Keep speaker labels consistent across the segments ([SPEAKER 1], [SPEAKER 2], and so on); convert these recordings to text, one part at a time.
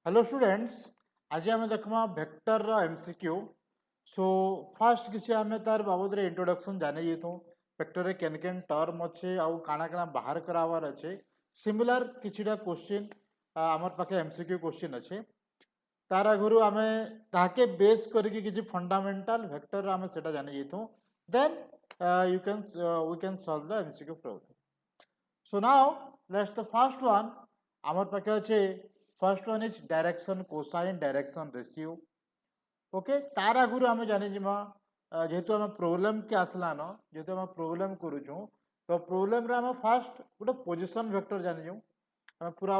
[SPEAKER 1] Hello students, आज आम देखमा vector रो MCQ. So fast किसी आम तार बाबद रे इंट्रोडक्शन जाने जेतु वेक्टर रे केन केन टर्म अच्छे आउ काना काना बाहर करावार अच्छे। सिमिलर किछिटा क्वेश्चन आमर पाखे एमसीक्यू क्वेश्चन अच्छे। तार आगुरु आमे ताके बेस करके किछि फंडामेंटल वेक्टर आमे सेटा जाने जेतु। Then we can solve the MCQ problem. So now let's the first one. আমার পাখে আছে first one is direction cosine direction ratio. Okay तार आगुरु आमे जाने जिमा जेहेतु आमे प्रॉब्लम के आसला न जेहेतु आमे प्रॉब्लम करूछु तो प्रॉब्लम रे आमे फर्स्ट गोटे पोजीशन वेक्टर जानि जो आमे पूरा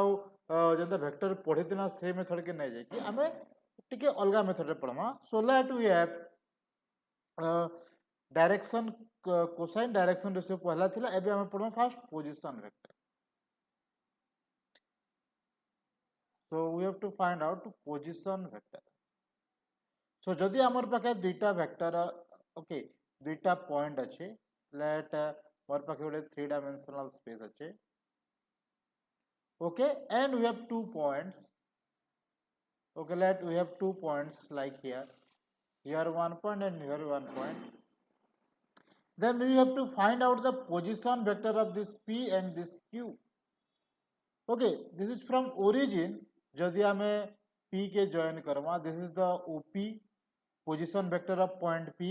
[SPEAKER 1] जेंता वेक्टर पढितिना से मेथड के नै जाय कि आमे टिके अलगा मेथड रे पढमा. So let we have direction cosine direction ratio पहला थिला एबे आमे पढमा first position vector. So we have to find out position vector. So जदि आमर पाखे दुईटा वेक्टर ओके दुईटा पॉइंट अच्छे लेट मोर पाखे गोटे 3 डायमेंशनल स्पेस अच्छे okay and we have 2 points. Okay, let we have 2 points like here 1 point and here 1 point. Then we have to find out the position vector of this P and this Q. Okay, this is from origin. जदि आमे P के join करवा, this is the OP position vector of point P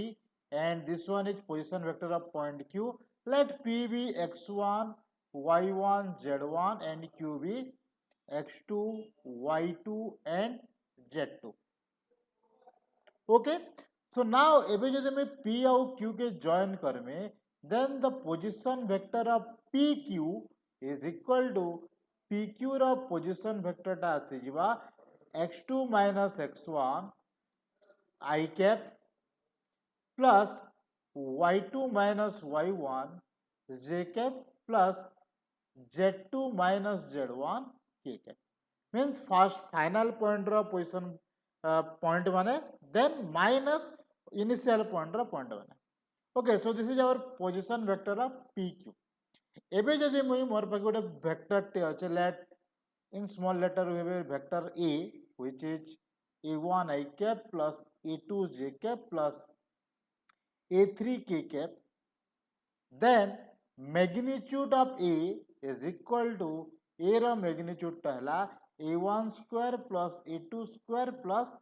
[SPEAKER 1] and this one is position vector of point Q. Let P be x1, y1, z1 and Q be x2, y2 and z2. Okay, so now एबे जदि मैं P और Q के join करमे, then the position vector of PQ is equal to PQ ର position vector टा आसी जिबा x2 minus x1 I cap plus y2 minus y1 j cap plus z2 minus z1 k cap. Means first final point ର position point माने then minus initial point ର point माने. Okay, so this is our position vector of PQ. एबे जदि मुई मोर पाखे गोटे vector टे अच्छे let in small letter we have a vector A which is a1 I cap plus a2 j cap plus a3 k cap. Then magnitude of A is equal to A रा magnitude टा हला a1 square plus a2 square plus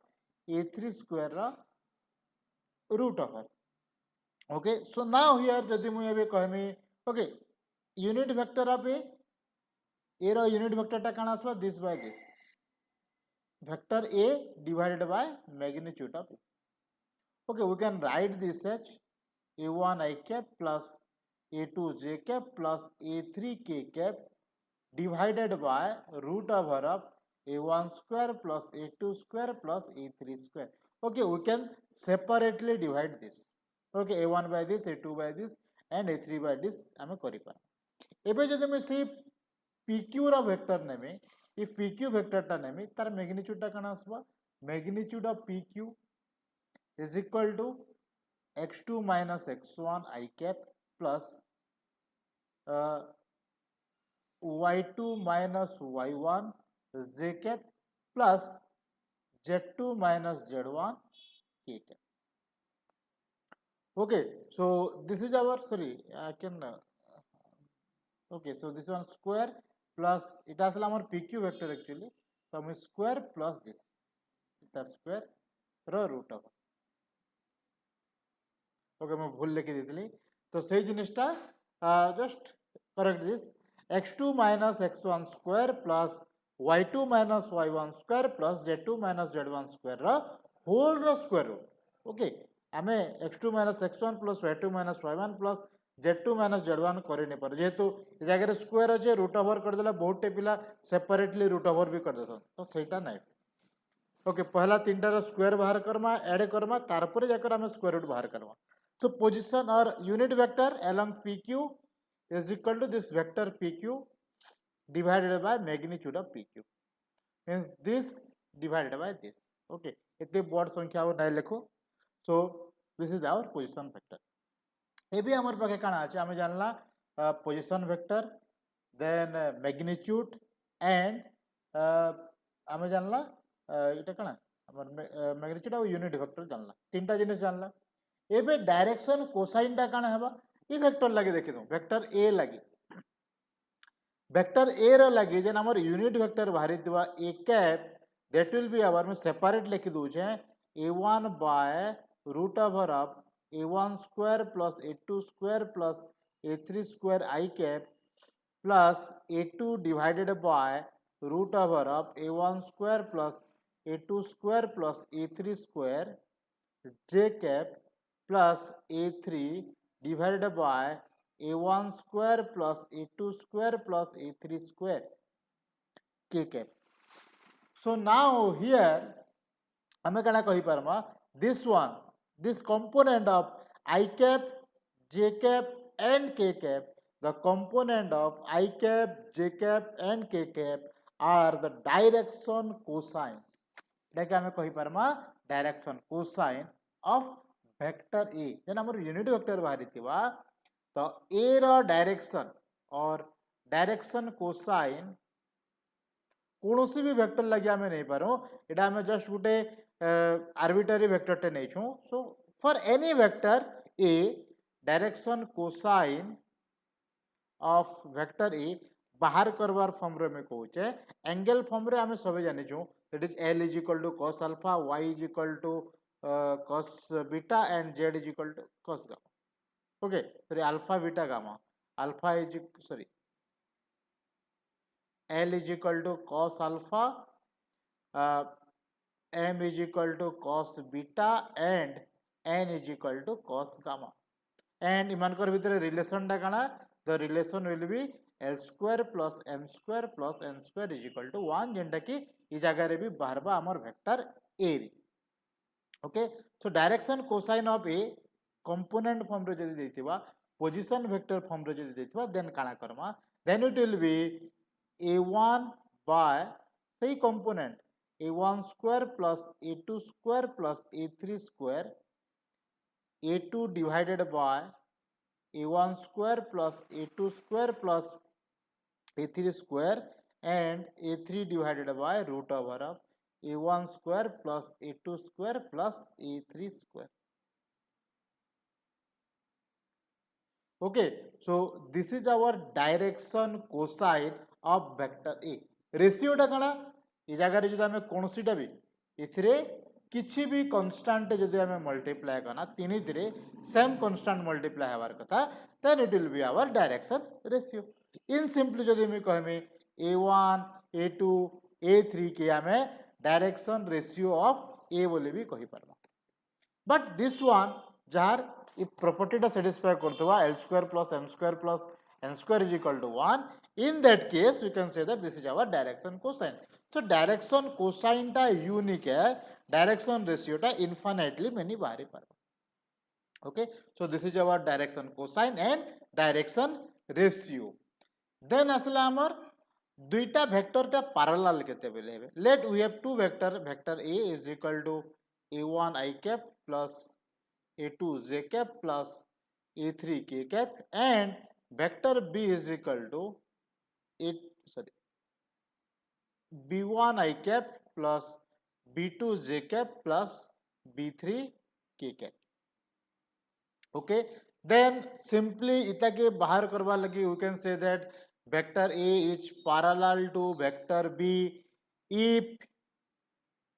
[SPEAKER 1] a3 square रा root over. Okay, so now here जदि मुई एबे कहमी okay unit vector of A row unit vector टा काना आसबा this by this vector A divided by magnitude of A. Okay, we can write this as a1 I cap plus a2 j cap plus a3 k cap divided by root over of a1 square plus a2 square plus a3 square. Okay, we can separately divide this. Okay, a1 by this, a2 by this and a3 by this आमे करि पार. एबे जदि मैं से PQ रा vector नेमे if PQ vector टा नेमे तार मैग्नीट्यूड टा काना आसबा magnitude of PQ is equal to x2 minus x1 I cap plus y2 minus y1 j cap plus z2 minus z1 k cap. Okay, so this is our sorry I can okay, so this one square plus it has our PQ vector actually. So I'm square plus this that square रो root over. Okay, मैं भूल लेके देतली तो सही जिनिसटा just correct this x2 minus x1 square plus y2 minus y1 square plus z2 minus z1 square row whole row square root. Okay, आमे x2 minus x1 plus y2 minus y1 plus z2 minus z1 करे नहीं पर जेहेतु इस जगह square अच्छे root over कर देला बहुत टे पिला सेपरेटली रूट ओवर भी कर देथन तो सेटा नहीं. ओके, पहला तीनटा रो स्क्वायर बाहर करमा ऐड करमा तारपरे जाकर हमें स्क्वायर रूट बाहर करवा. So position or unit vector along PQ is equal to this vector PQ divided by magnitude of PQ. Means this divided by this. Okay, इतने बड़ संख्या और नहीं लिखो. So this is our position vector. एबे हमर पाखे काना আছে আমি জানলা position vector then magnitude and আমি জানলা এটা कण हमर मैग्नीट्यूड और यूनिट वेक्टर जानला तीनटा जिनिस जानला एबे डायरेक्शन कोसाइन टा कण हेबा ई वेक्टर लागि देखि दो वेक्टर ए लागि वेक्टर ए रो लागि जेन हमर यूनिट वेक्टर बाहरी दिवा a cap that will be our में सेपरेट लिखि दउ छे a1 by root over of a1 square plus a2 square plus a3 square I cap plus a2 divided by root over of a1 square plus a2 square plus a3 square j cap plus a3 divided by a1 square plus a2 square plus a3 square k cap. So now here हमें कणा कहि पारमा this component of I cap, J cap and K cap, the component of I cap, J cap and K cap are the direction cosine. देखा हमें कहि पारमा direction cosine of vector A. जेन हमर unit vector बाहरी थिबा तो A row direction और direction cosine कौन सी भी वेक्टर लगे आम नहीं पारो एटा आम जस्ट गोटे आर्बिट्रारी वेक्टर टे नहीं छू. So for any vector A direction cosine of vector A बाहर करवार फॉर्म रे में कहूचे एंगल फॉर्म रे आम सब जानी छू that is L is equal to cos alpha y is equal to cos beta and z is equal to cos gamma. Okay sorry alpha beta gamma alpha is sorry L is equal to cos alpha, M is equal to cos beta and N is equal to cos gamma. And इमानकर भितर relation टा काना the relation will be L square plus M square plus N square is equal to 1 जेंटा कि ई जगह रे भी बाहरबा हमर vector A रे. Okay so direction cosine of A component form रे जदी देथिबा पोजीशन वेक्टर फॉर्म रे जदी देथिबा देन काना करमा then it will be a1 by say component a1 square plus a2 square plus a3 square a2 divided by a1 square plus a2 square plus a3 square and a3 divided by root over of a1 square plus a2 square plus a3 square. Okay, so this is our direction cosine of vector A. Ratio टा कणा ए जगह रे जदि हमें कोनसीटा भी इथरे किछि भी constant जदि हमें मल्टीप्लाई करना तीनी दिरे सेम कांस्टेंट मल्टीप्लाई हवार कथा then it will be our direction ratio. In simply जदि हमें कहमे a1 a2 a3 के हमें डायरेक्शन रेशियो ऑफ A बोली भी कहि परबा. बट दिस वन जार इ प्रॉपर्टी टा satisfy करतवा L square plus M square plus N square is equal to 1. In that case, we can say that this is our direction cosine. So, direction cosine ta unique है, direction ratio ta infinitely many बाहरी पर. Okay, so this is our direction cosine and direction ratio. Then असला हमर दुईटा vector टा parallel केते बेले हेबे. Let we have two vector, vector A is equal to a1 I cap plus a2 j cap plus a3 k cap and vector B is equal to b1 I cap plus b2 j cap plus b3 k cap. Okay, then simply ita के बाहर करवा लगी we can say that vector A is parallel to vector B if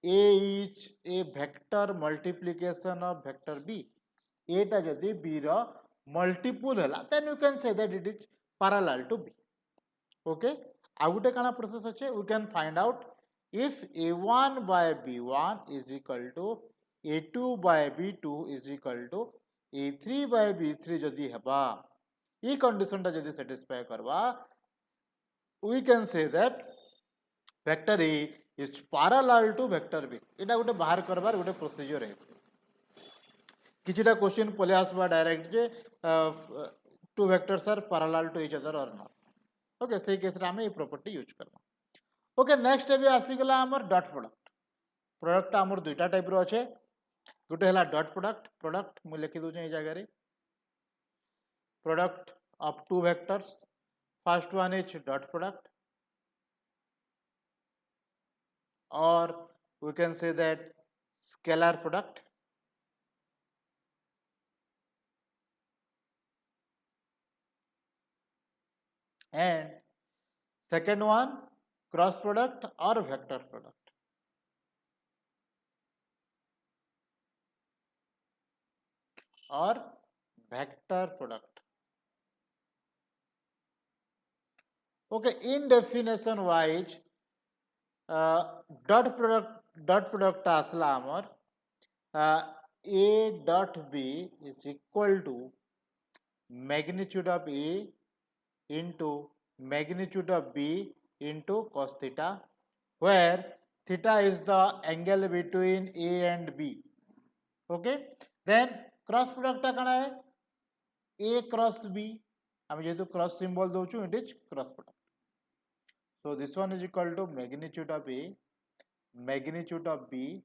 [SPEAKER 1] A is a vector multiplication of vector B. A टा जदि B रो multiple हला then you can say that it is parallel to B. Okay, आउ गोटे काना process अच्छे we can find out if A1 by B1 is equal to A2 by B2 is equal to A3 by B3 जदि हेबा ई condition टा जदि satisfy करवा we can say that vector A is parallel to vector B. एटा गोटे बाहर करबार गोटे procedure है. किछिटा क्वेश्चन पले आसबा डायरेक्ट जे two vectors are parallel to each other or not. Okay so case रे हमें ई प्रॉपर्टी यूज करबा. ओके नेक्स्ट एबे आसी गेला हमर डॉट प्रोडक्ट. प्रोडक्ट हमर दुईटा टाइप रो अछि. गोटे हला डॉट प्रोडक्ट. प्रोडक्ट मु लिखि दउ छै ए जगह रे product of two vectors. First one is dot product और we can say that scalar product. And second one, cross product or vector product. Or vector product. Okay, in definition wise, dot product asla amar a dot b is equal to magnitude of a into magnitude of b into cos theta, where theta is the angle between a and b. Okay, then cross product टा कଣା है a cross b, हम जेहेतु cross symbol दउछु it is cross product. So this one is equal to magnitude of a, magnitude of b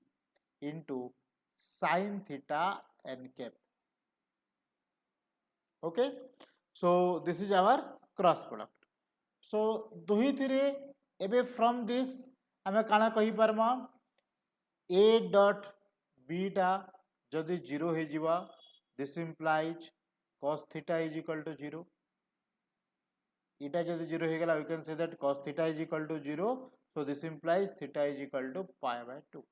[SPEAKER 1] into sin theta n cap. Okay, so this is our cross product. So दुही थिरे एबे from this हमें काना कहि परमा a dot b टा जदि 0 हे जिवा, this implies cos theta is equal to 0. Eta जदि 0 हो गला, we can say that cos theta is equal to 0. So this implies theta is equal to pi by 2.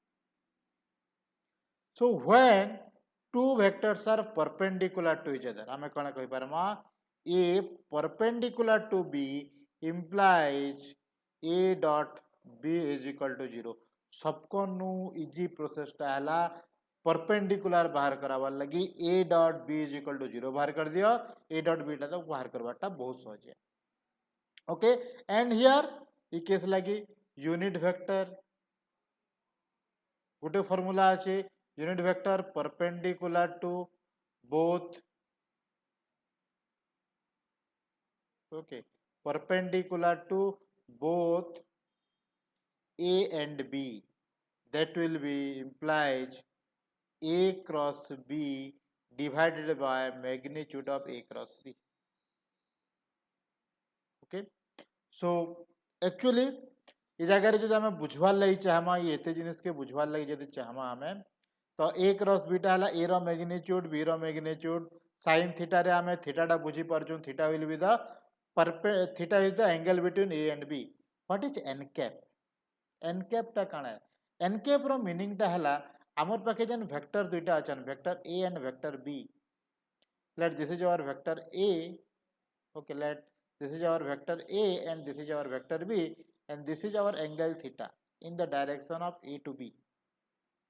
[SPEAKER 1] So when two vectors are perpendicular to each other, हमें कौन कहि परमा a perpendicular to b implies a dot b is equal to 0. सबको नु easy process टा हला perpendicular बाहर करावार लगी a dot b is equal to 0 बाहर कर दियो, a dot b टा तो बाहर करवाटा बहुत सहज है. Okay, and here ये केस लगी यूनिट वेक्टर गोटे फॉर्मूला अच्छे unit vector perpendicular to both. Okay, perpendicular to both a and b, that will be implies a cross b divided by magnitude of a cross b. Okay, so actually ये जगह जो आम बुझवार लगी चाहमा ये एते जिनिस के बुझवार लगी जदि चाहमा आमे तो a क्रॉस बीटा हला a रो मैग्नीट्यूड b रो मैग्नीट्यूड sin थीटा रे आमे थीटा टा बुझी परचु. Theta will be the theta is the angle between a and b. What is n कैप? n कैप टा काना है? n कैप रो मीनिंग टा हला हमर पाखे जन वेक्टर दुइटा अछन, vector a and vector b. Let this is our vector a. Okay, let this is our vector a and this is our vector b, and this is our angle theta in the direction of a to b.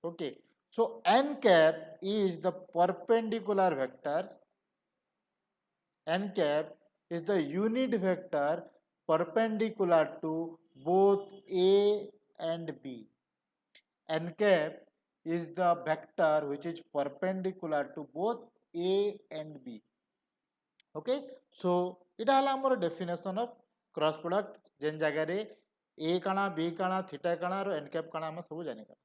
[SPEAKER 1] Okay, so n cap is the perpendicular vector. N cap is the unit vector perpendicular to both a and b. N cap is the vector which is perpendicular to both a and b. Okay, so इटा हला हमर definition of cross product जेन जगह रे a काना b काना theta काना रो n cap काना हम सब जानि कर.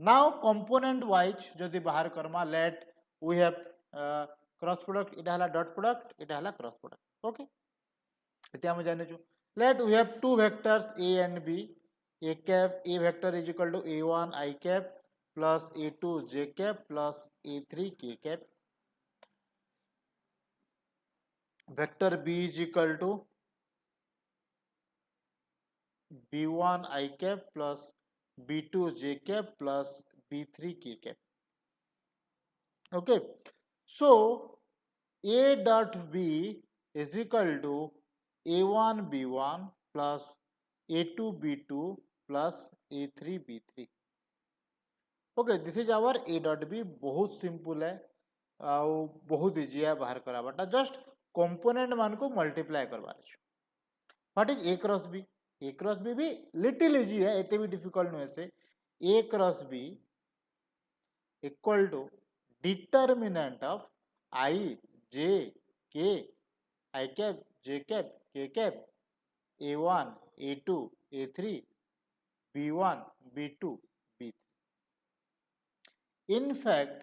[SPEAKER 1] नाउ कंपोनेंट वाइज जदि बाहर करमा let we have cross product, इटा हला डॉट प्रोडक्ट, इटा हला क्रॉस प्रोडक्ट. ओके, इते हम जानि छु. Let we have two vectors a and b. a cap a vector is equal to a1 I cap plus a2 j cap plus a3 k cap. Vector b is equal to b1 I cap plus b2 j cap plus b3 k cap. Okay, so a dot b is equal to a1 b1 plus a2 b2 plus a3 b3. Okay, this is our a dot b. बहुत simple है और बहुत easy है बाहर कराबाटा. Just component मान को multiply करवार छ. What is a cross b? a cross b भी लिटिल इजी है, एते भी डिफिकल्ट नुहे से. a cross b equal to determinant of i j k I cap j cap k cap a1 a2 a3 b1 b2 b3. In fact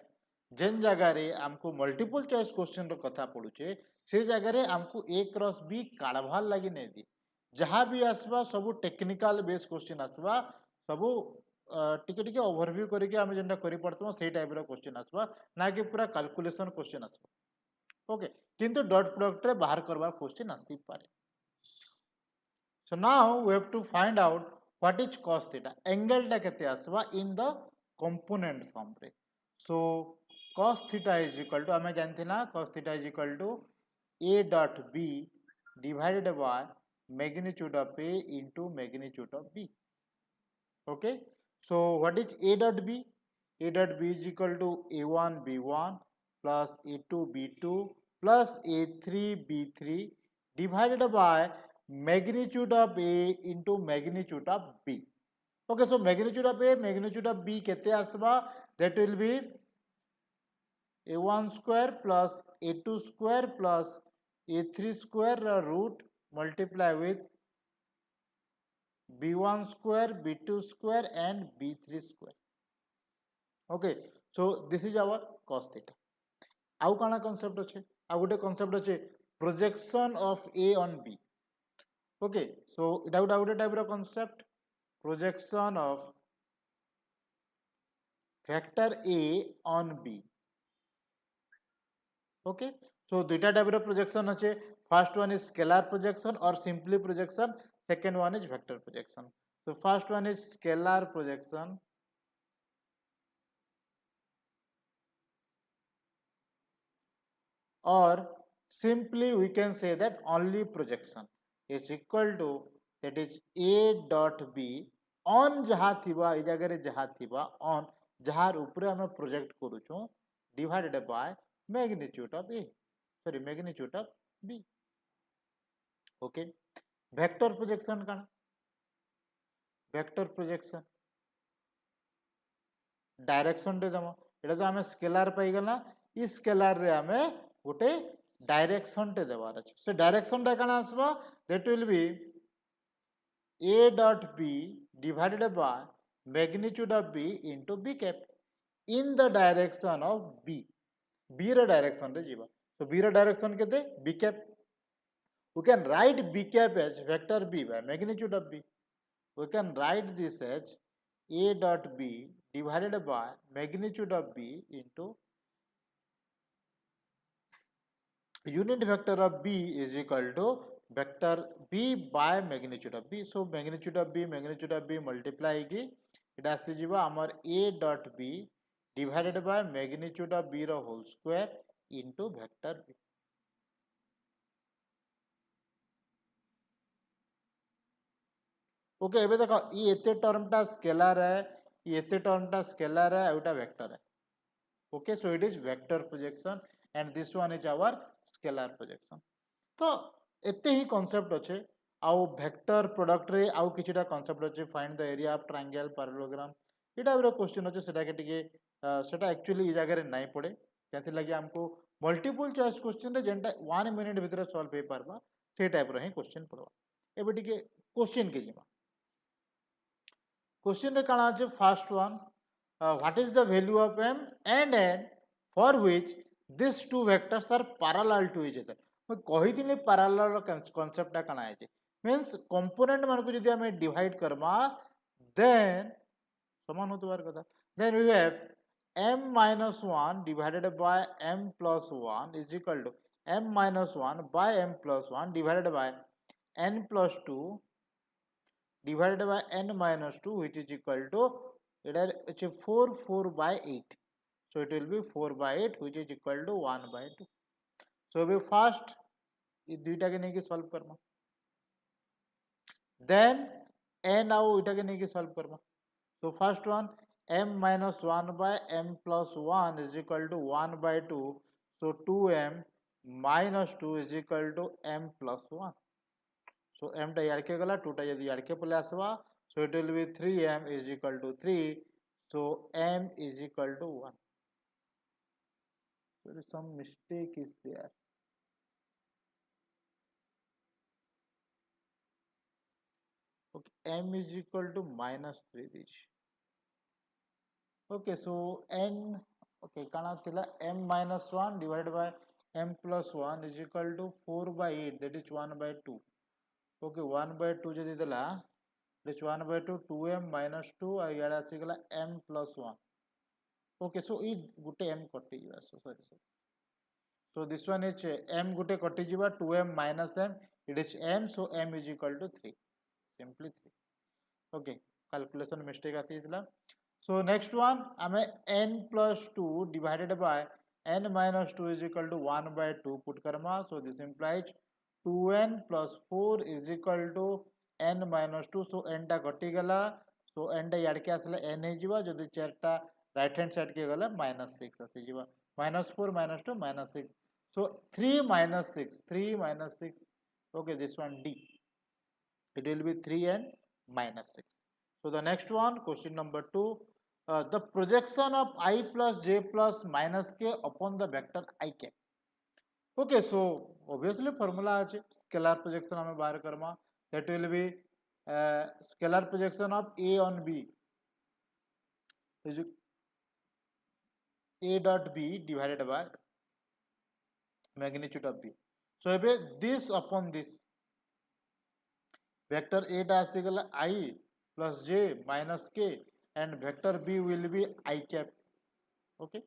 [SPEAKER 1] जेन जगह रे हमको मल्टीपल चॉइस क्वेश्चन रो कथा पड़ुचे से जगह रे हमको a क्रॉस b काढ़वार लगी नहीं दी. जहाँ भी आसवा सब टेक्निकल बेस क्वेश्चन आसवा, सब टिके टिके ओवरव्यू करके आम जेनटा करि पड़तबो सेही टाइप रो क्वेश्चन आसबा ना कि पूरा कैलकुलेशन क्वेश्चन आसबा ओके किंतु डॉट प्रोडक्ट रे बाहर करबा क्वेश्चन आसी पारे so now we have to find out what is cos theta angle टा केते आसबा in the component form रे so cos theta is equal to हमें जानते ना cos theta is equal to a dot b divided by magnitude of a into magnitude of b okay so what is a dot b a dot b is equal to a1 b1 plus a2 b2 plus a3 b3 divided by magnitude of a into magnitude of b okay so magnitude of a magnitude of b kete asba that will be a1 square plus a2 square plus a3 square root multiply with b1 square b2 square and b3 square okay so this is our cos theta आउ काना concept अच्छे आउ गोटे concept अच्छे projection of a on b okay so इटा गोटे type row concept projection of vector a on b okay so दुईटा type रो projection अच्छे first one is scalar projection or simply projection second one is vector projection so first one is scalar projection or simply we can say that only projection is equal to that is a dot b on जहाँ थिबा ए जगह रे जहाँ थिबा on जहाँ ऊपर हमें project करूछु divided by magnitude of a sorry magnitude of b okay vector projection काना vector projection डायरेक्शन टे दम एटा जो हमें स्केलर पाई गला ई स्केलर रे हमें गोटे डायरेक्शन टे देवार अछि से डायरेक्शन टा काना आसबा that will be a dot b divided by magnitude of b into b cap in the direction of b b रे डायरेक्शन रे जीवा so b रे डायरेक्शन केते b cap we can write b cap as vector b by magnitude of b we can write this as a dot b divided by magnitude of b into unit vector of b is equal to vector b by magnitude of b so magnitude of b multiply की इटा से जीवा हमर a dot b divided by magnitude of b रो whole square into vector b okay एबे देखो ई एते term टा स्केलर है ई एते टर्म टा स्केलर है एटा वेक्टर है okay so it is vector projection and this one is our scalar projection तो एते ही कांसेप्ट अच्छे आउ वेक्टर प्रोडक्ट रे आउ किछटा कांसेप्ट अच्छे find the area of triangle parallelogram Etah row question अच्छे सेटा के टिके सेटा एक्चुअली ई जगह रे नाही पड़े कैसे लगे हमको मल्टीपल चॉइस क्वेश्चन रे जेंटा 1 मिनिट भीतर सॉल्व हे पारबा से टाइप रो ही क्वेश्चन पड़वा एबे टिके क्वेश्चन के जिमा क्वेश्चन रे काना আছে first one what is the value of m and n for which these two vectors are parallel to each other मैं कहि दिले पैरेलल कांसेप्ट टा काना है मींस कंपोनेंट मान को जदी हमें डिवाइड करबा देन समान होतबार कथा then we have m minus 1 divided by m plus 1 is equal to m minus 1 by m plus 1 divided by n plus 2 divided by n minus 2 which is equal to it's 4 by 8 so it will be 4 by 8 which is equal to 1 by 2 so we first ये दुईटा के नहीं की solve करना then n आउ इटा के नहीं की सॉल्व करना so first one m minus 1 by m plus 1 is equal to 1 by 2 so 2m minus 2 is equal to m plus 1 so m टा यार के गला 2 टा यदि यार के पले आसवा so it will be 3m is equal to 3 so m is equal to 1 there is some mistake is there okay m is equal to minus 3 this okay so n okay kana thila m minus 1 divided by m plus 1 is equal to 4 by 8 that is 1 by 2 okay 1 by 2 जदि देला it 1/2 2m minus 2 और इयाडे आसीगला m plus 1 okay so ई गुटे m कटि जीवा so sorry sorry so this one is m गुटे कटि जीवा 2m minus m it is m so m is equal to 3 simply 3 okay calculation mistake आसीला so next one आमे n plus 2 divided by n minus 2 is equal to 1/2 put karma so this implies 2n plus 4 is equal to n minus 2 so n टा कटि गला so n टा याड के आसला n हे जीवा जदी 4 टा राइट हैंड साइड के गला -6 आसी जीवा -4 -2 -6 so 3 minus 6 okay this one D it will be 3 and -6 so the next one question number 2 the projection of I plus j plus minus k upon the vector I cap okay so obviously formula আছে scalar projection हमें बाहर Karma that will be scalar projection of A on B is A dot B divided by magnitude of B. So this upon this vector A dash equal I plus j minus k and vector B will be I cap. Okay.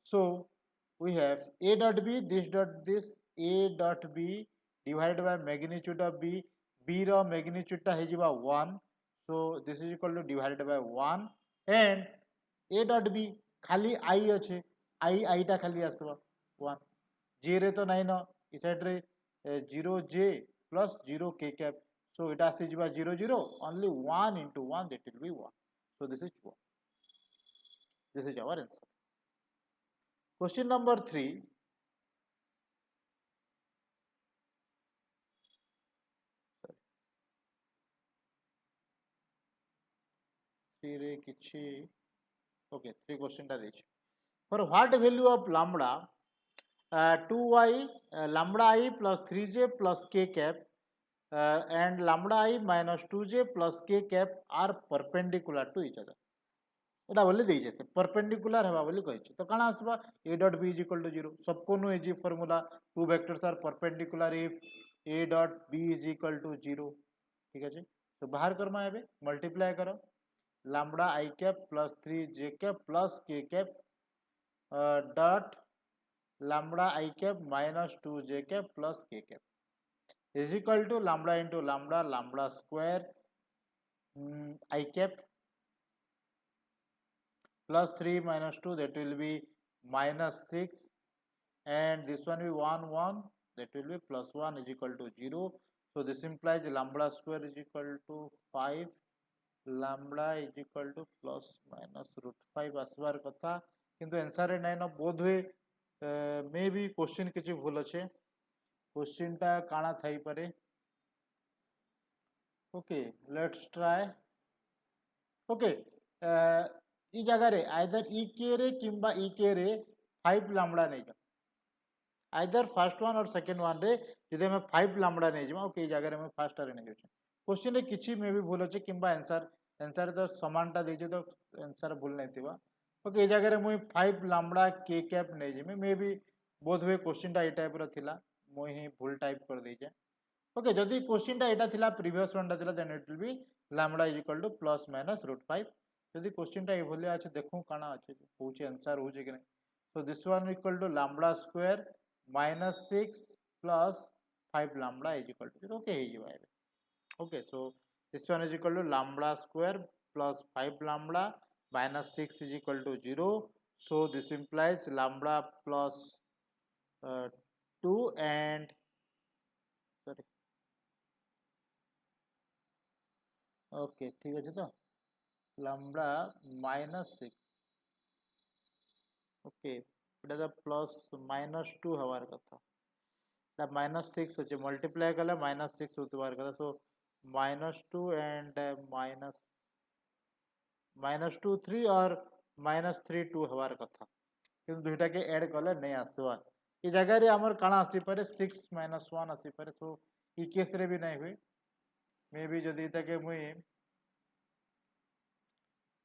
[SPEAKER 1] So we have A dot B this A dot B divided by magnitude of B. B ro magnitude ta hejiba 1. So this is equal to divided by 1 and A dot B खाली I अच्छे I टा खाली आसवा 1 J रे तो नहीं ना इस side रे 0j plus 0k cap so it आसी जिबा 0 only 1 into 1 that will be 1 so this is our answer question number 3 रे किछि okay 3 question टा देछि for what value of lambda 2y lambda I plus 3j plus k cap and lambda I minus 2j plus k cap are perpendicular to each other एटा बोली देइ छै perpendicular हवा बोली कहै छै तो काना आसबा a dot b is equal to 0 सबको know easy formula two vectors are perpendicular if a dot b is equal to 0 ठीक है तो बाहर करमा एबे मल्टीप्लाई करो lambda I cap plus 3j cap plus k cap dot lambda I cap minus 2j cap plus k cap is equal to lambda into lambda square I cap plus 3 minus 2 that will be minus 6 and this one will be 1 that will be plus 1 is equal to 0 so this implies lambda square is equal to 5 lambda is equal to plus minus root 5 आसबार कथा किंतु answer रे nine बोध हुए may be question किछि भूल अछि question टा काना थाई पारे ओके लेट्स ट्राई ओके ई जगह रे आइदर ई के रे किंबा ई के रे 5 लैम्बडा नै जा आइदर फर्स्ट वन और सेकंड वन रे जदि हम 5 लैम्बडा नै जमा ओके ई जगह रे हम फर्स्ट रे नै जाउ क्वेश्चन रे किछि मे बी भूल अछि किंबा आंसर तो समानटा दै छै तो आंसर भूल नै थिबा ओके ई जगह रे मुई 5 लैम्बडा के कैप नै जे मे बी बोध हुए क्वेश्चन टा ई टाइप रो थिला मुई ही भूल टाइप कर दै छै ओके जदि क्वेश्चन टा एटा थिला प्रीवियस वन टा थिला then it will be lambda is equal to plus minus root 5 यदि क्वेश्चन टा एभलिया अछि देखू काना अछि होचे आंसर होचे कि नै so this one equal to lambda square minus 6 plus 5 lambda is equal to 0 okay हे जिबा okay so this one is equal to lambda square plus 5 lambda minus 6 is equal to 0 so this implies lambda plus 2 and sorry okay ठीक है तो lambda minus 6 okay it is a plus minus 2 हवार कथा the minus 6 अछि multiply कला minus 6 होतबार कथा so minus 2 and minus 2 3 और minus 3 2 हवार कथा किंतु दुइटा के ऐड कले नै आसबा ई जगह रे हमर काना आसी पारे 6 minus 1 आसी पारे so ई केस रे भी नै हुई मे बी जदी तके मुई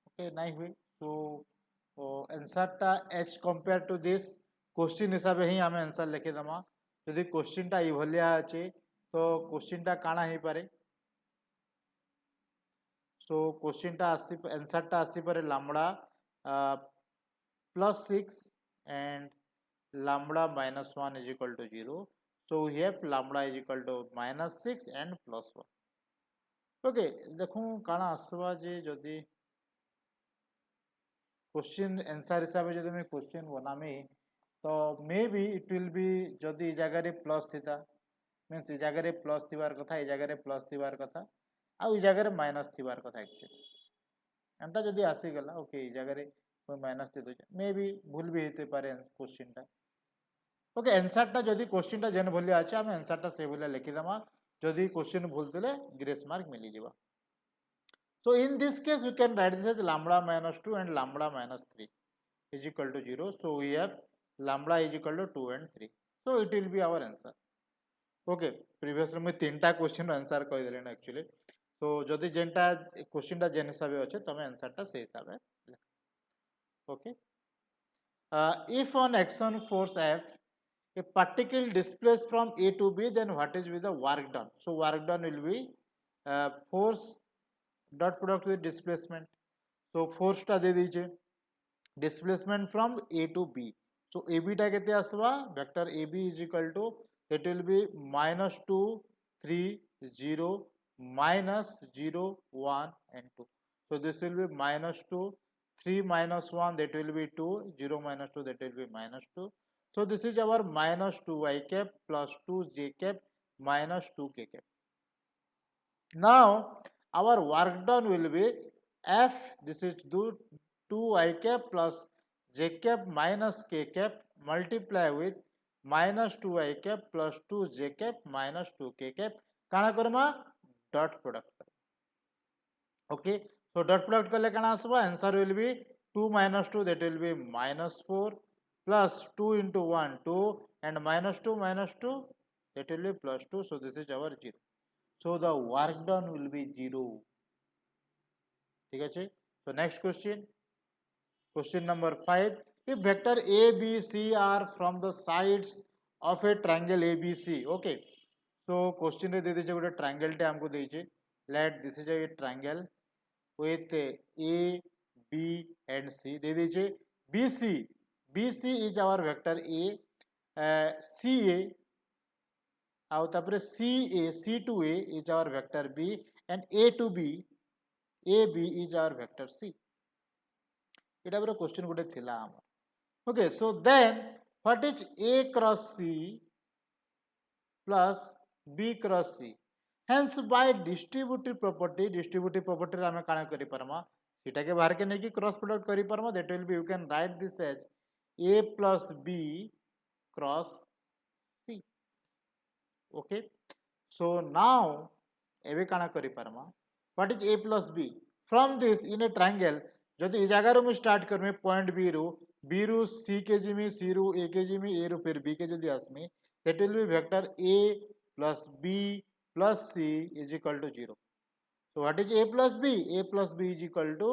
[SPEAKER 1] ओके नै हुई so आंसर टा एच कंपेयर टू दिस क्वेश्चन हिसाब ही आम आंसर लिखि दमा यदि क्वेश्चन टा इभलिया अछि तो क्वेश्चन टा काना ही पारे सो क्वेश्चन टा आंसर टा आसी पारे lambda +6 and lambda -1 is equal to 0. So we have lambda is equal to -6 and +1. Okay देखूँ काଣା आसवा जे जदि क्वेश्चन आंसर हिसाब से जब क्वेश्चन बनामी तो may be it will B जदि जगह प्लस थीता मीन्स ये जगह प्लस थिबार कथा ये जगह प्लस थिबार कथा आउ जगह माइनस थिबार कथा एक्चुअली एंता जदि आसीगला ओके ये जगह माइनस थी दे मे बी भूल भी होते पारे क्वेश्चन टा ओके आंसर टा जदि क्वेश्चन टा जेन भलिया अछि हम आंसर टा से भलिया लिखिदेमा जदि क्वेश्चन भूल देले ग्रेस मार्क मिली जिवो So in this case, we can write this as lambda -2 and lambda -3 is equal to 0. So we have lambda is equal to 2 and 3. So it will be our answer. Okay. Previously, मैं 3टा question answer कह देले actually. So जदि जेनटा question टा जेन हिसाब अच्छे तमे answer टा से हिसाब है. Okay. If on action force F, a particle displaced from A to B, then what is with the work done? So work done will be force dot product with displacement so force टा दे दीजिए displacement from A to B so A B टा केते आसवा vector A B is equal to that will be -2 3 0 -0 1 and 2 so this will be -2 3 -1 that will be 2 0 -2 that will be -2 so this is our -2 y cap plus 2 j cap -2 k cap now our work done will be F, this is 2 I cap plus j cap minus k cap multiply with -2 I cap plus 2 j cap minus 2 k cap काना Karma dot product okay so dot product कले काना आसबा answer will be 2 minus 2 that will be -4 plus 2 into 1 2 and -2 that will be +2 so this is our 0 so the work done will be 0 ठीक है so next question number 5 if vector a b c are from the sides of a triangle abc okay so question रे दे दीजिए गोटे triangle टे हमको दीजिए let this is a triangle with a b and c दे दीजिए bc is our vector a ca आउ तापरे c to a is our vector b and a to b AB is our vector C. It is a question good thila. Okay, so then what is A cross C plus B cross C? Hence by distributive property रे हमें काना करि परमा सेटा के बाहर के नहीं कि क्रॉस प्रोडक्ट करि परमा that will be you can write this as A plus B cross C. Okay, so now एबे काना करि परमा what is a plus b from this in a triangle जदि ए जगह रो स्टार्ट करमे पॉइंट b रू c के Jimmy c रू a के Jimmy a रू फिर b के जदि आसमी that will be vector a plus b plus c is equal to 0 so what is a plus b is equal to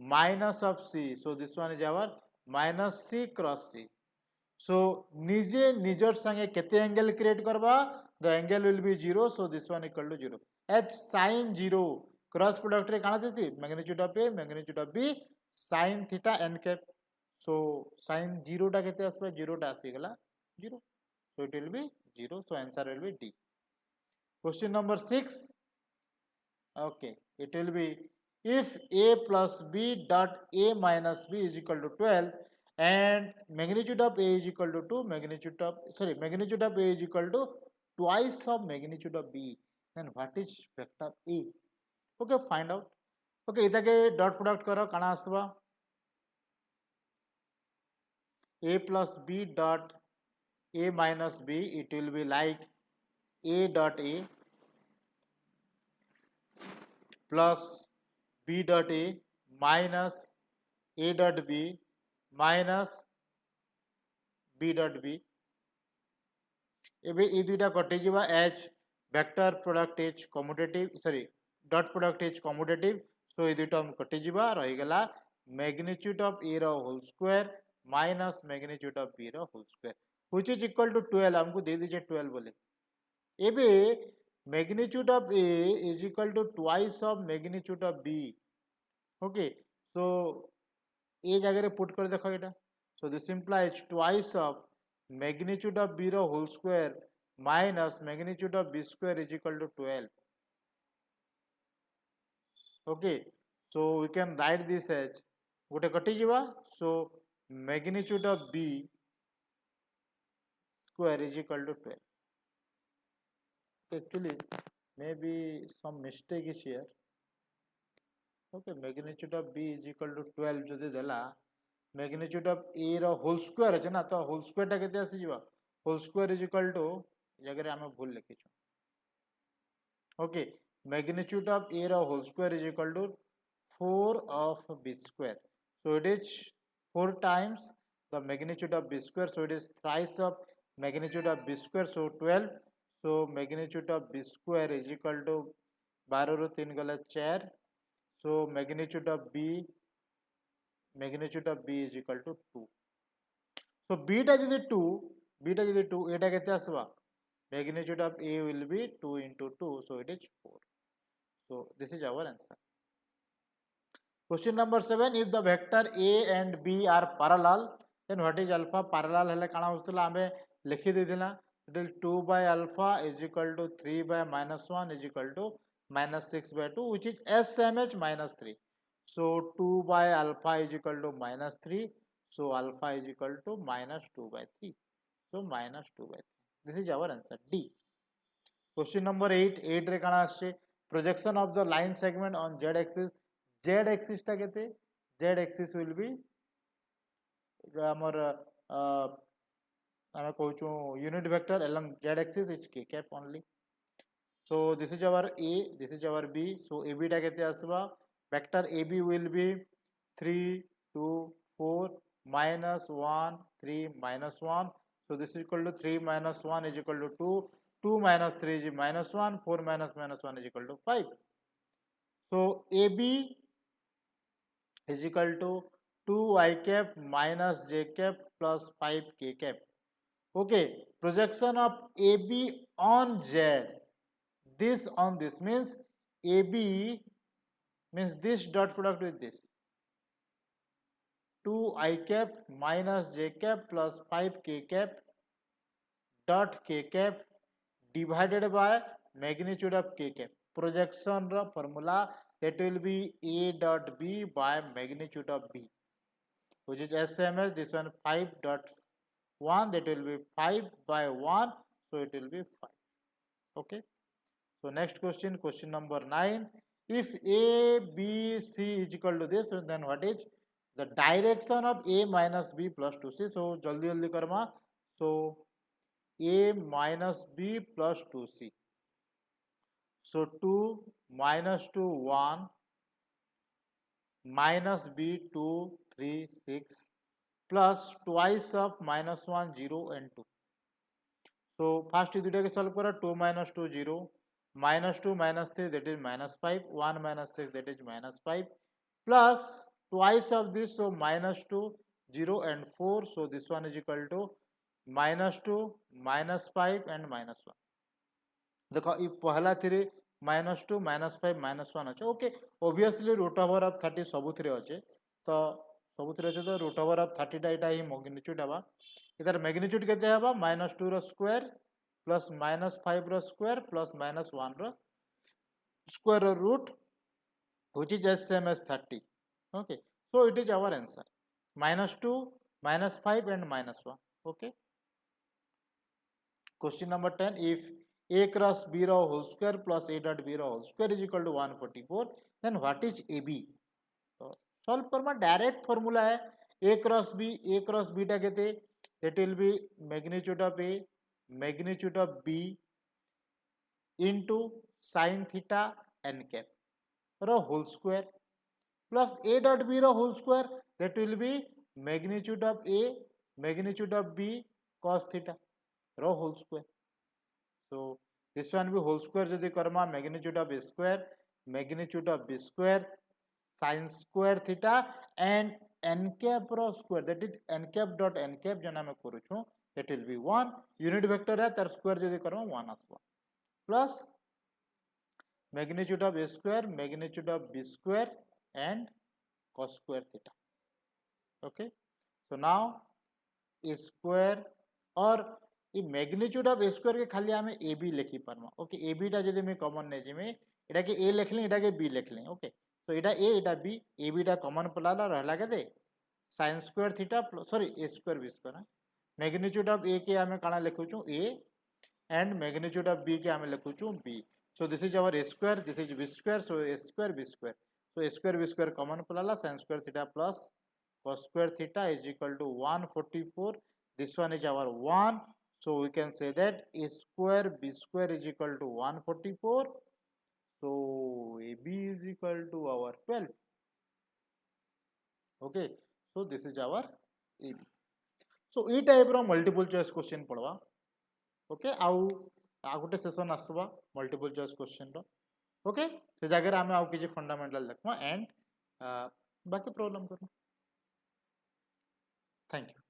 [SPEAKER 1] minus of c so this one is our minus c cross c so निजे निजर संगे केते angle create करबा the angle will be 0 so this one equal to 0 h sin 0 cross product रे काना देती magnitude of a magnitude of b sin theta n cap so sin 0 टा केते आसबा 0 टा आसी गला 0 so it will be 0 so answer will be d question number 6 okay it will be if a plus b dot a minus b is equal to 12 and magnitude of a is equal to 2 magnitude of a is equal to twice of magnitude of b then what is vector a okay find out okay इताके dot product करो काना आसबा a plus b dot a minus b it will be like a dot a plus b dot a minus a dot b minus b dot b एबे ए दुईटा कटि जिबा h vector product is commutative sorry dot product is commutative so ए दुईटा हम कटि जिबा रहि गेला मैग्नीट्यूड ऑफ a रो whole square minus magnitude of b रो whole square which is equal to 12 हमको दे दीजिए 12 बोले एबे magnitude of A is equal to twice of magnitude of B. Okay, so A जगह पुट कर देखो एटा. So this implies twice of magnitude of B ro whole square minus magnitude of B square is equal to 12. Okay, so we can write this as गोटे कटि जीवा. So magnitude of B square is equal to 12. Actually maybe some mistake is here. Okay, magnitude of B is equal to 12 जदि देला magnitude of A row whole square है ना, तो whole square टा केते आसी जीवा. Whole square is equal to जगह आमे भूल लिखी छु. Okay, magnitude of A row whole square is equal to 4 of B square. So it is 4 times the magnitude of B square. So it is thrice of magnitude of B square. So 12. So magnitude of B square is equal to 12 रो 3 गला 4. So magnitude of B is equal to 2. So B टा जदि 2, एटा केते आसबा? Magnitude of A will be 2 into 2, so it is 4. So this is our answer. Question number 7, if the vector A and B are parallel, then what is alpha? Parallel हेले काना होस्तला आमे लिखि देथिला. It is 2 by alpha is equal to 3 by minus 1 is equal to minus 6 by 2, which is SMH minus 3. So 2 by alpha is equal to minus 3. So alpha is equal to minus 2 by 3. So minus 2 by 3. This is our answer, D. Question number 8. 8 रे काना आछे? Projection of the line segment on Z axis. Z axis टा केते? Z axis will be हमर आमे कहूछु unit vector along Z axis is k cap only. So this is our A, this is our B. So AB टा केते आसबा? Vector AB will be 3, 2, 4, minus 1, 3, minus 1. So this is equal to 3 minus 1 is equal to 2. 2 minus 3 is minus 1. 4 minus minus 1 is equal to 5. So AB is equal to 2 I cap minus J cap plus 5 K cap. Okay, projection of AB on Z. This on this means AB means this dot product with this. 2 I cap minus J cap plus 5 K cap dot K cap divided by magnitude of K cap. Projection formula that will be A dot B by magnitude of B, which is SMS. This one 5.1, that will be 5 by 1, so it will be 5. Okay. So next question, question number 9. If A, B, C is equal to this, then what is the direction of A minus B plus 2C? So jaldi karma. So A minus B plus 2C. So 2 minus 2 1 minus B 2 3 6 plus twice of minus 1 0 and 2. So first you do solve kora. 2 minus 2 0, minus 2 minus 3, that is minus 5, 1 minus 6, that is minus 5, plus twice of this, so minus 2 0 and 4. So this one is equal to minus 2 minus 5 and minus 1. देखो ये पहला three minus 2 minus 5 minus 1 अच्छे. Okay, obviously root over of 30 सबुथिरे अच्छे. तो सबुथिरे अच्छे तो root over of 30 टा इटा ही magnitude हवा. इधर magnitude केते हवा? minus 2 रो square plus minus 5 रो square plus minus 1 रो square रो root, which is just same as 30. Okay, so it is our answer. Minus 2, minus 5 and minus 1. Okay. Question number 10. If A cross B row whole square plus A dot B row whole square is equal to 144, then what is AB? So solve करना direct formula है. A cross B टा कहते, that will be magnitude of A, magnitude of B into sin theta n cap row whole square plus A dot B row whole square, that will be magnitude of A, magnitude of B cos theta row whole square. So this one be whole square जदि Karma, magnitude of A square, magnitude of B square, sin square theta and n cap row square, that is n cap dot n cap जना मैं करू छूं, that will be 1. Unit vector है, तर square जदि Karma 1 आसवा plus magnitude of a square, magnitude of b square and cos square theta. Okay, so now a square और ये magnitude of A square के खाली आमे ए बी लिखि पारमा. ओके, ए B टा जदि मैं कॉमन नै जिमे एटा के ए लिखले एटा के बी लिखले. ओके, तो एटा ए एटा बी, ए बी टा कॉमन पलाला रहला के दे sin square theta sorry A square B square. Magnitude of A के आमे काना लिखुछु ए and magnitude of b के आमे लिखुछु b. So this is our a square, this is b square, so a square b square. So a square b square common पलाला sin square theta plus cos square theta is equal to 144. This one is our 1. So we can say that a square b square is equal to 144. So ab is equal to our 12. Okay, so this is our ab. So e type row multiple choice question पढ़वा. Okay, आउ गोटे session आसवा multiple choice question रो. Okay, से जगह आम आउ किसी fundamental देखमा and बाकी problem करना. Thank you.